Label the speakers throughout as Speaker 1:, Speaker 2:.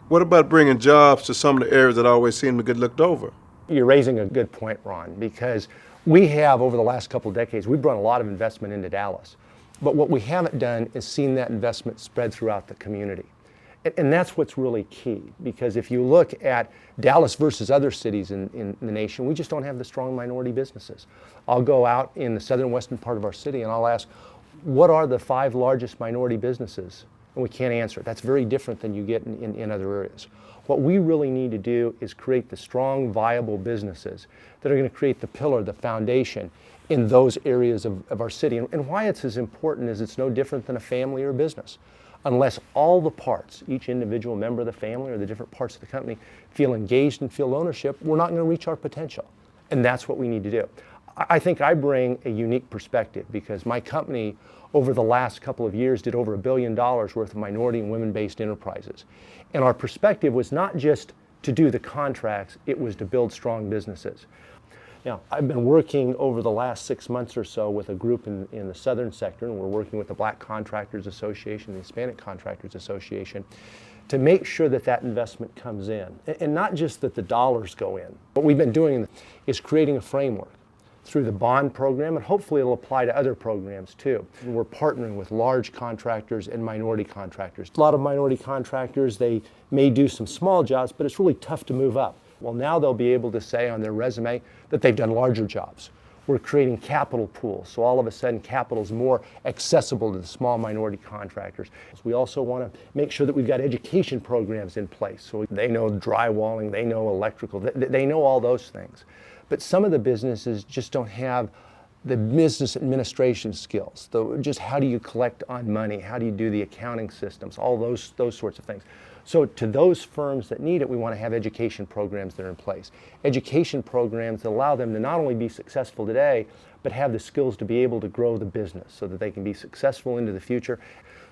Speaker 1: What about bringing jobs to some of the areas that always seem to get looked over?
Speaker 2: You're raising a good point, Ron, because we have, over the last couple of decades, we've brought a lot of investment into Dallas. But what we haven't done is seen that investment spread throughout the community. And that's what's really key, because if you look at Dallas versus other cities in the nation, we just don't have the strong minority businesses. I'll go out in the southern western part of our city and I'll ask, what are the 5 largest minority businesses? And we can't answer it. That's very different than you get in other areas. What we really need to do is create the strong, viable businesses that are going to create the pillar, the foundation in those areas of our city. And why it's as important is it's no different than a family or a business. Unless all the parts, each individual member of the family or the different parts of the company feel engaged and feel ownership, we're not going to reach our potential. And that's what we need to do. I think I bring a unique perspective because my company over the last couple of years did over $1 billion worth of minority and women-based enterprises. And our perspective was not just to do the contracts, it was to build strong businesses. Now, I've been working over the last 6 months or so with a group in the southern sector, and we're working with the Black Contractors Association, the Hispanic Contractors Association, to make sure that that investment comes in. And not just that the dollars go in. What we've been doing is creating a framework through the bond program, and hopefully it'll apply to other programs too. We're partnering with large contractors and minority contractors. A lot of minority contractors, they may do some small jobs, but it's really tough to move up. Well, now they'll be able to say on their resume that they've done larger jobs. We're creating capital pools, so all of a sudden capital is more accessible to the small minority contractors. We also want to make sure that we've got education programs in place, so they know drywalling, they know electrical, they know all those things. But some of the businesses just don't have the business administration skills, just how do you collect on money, how do you do the accounting systems, all those sorts of things. So to those firms that need it, we want to have education programs that are in place. Education programs that allow them to not only be successful today, but have the skills to be able to grow the business so that they can be successful into the future.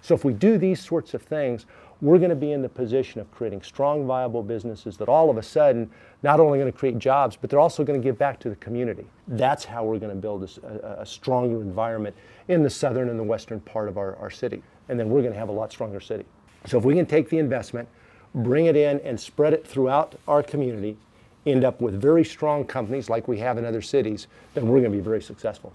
Speaker 2: So if we do these sorts of things, we're going to be in the position of creating strong, viable businesses that all of a sudden not only going to create jobs, but they're also going to give back to the community. That's how we're going to build a stronger environment in the southern and the western part of our city. And then we're going to have a lot stronger city. So if we can take the investment, bring it in and spread it throughout our community, end up with very strong companies like we have in other cities, then we're going to be very successful.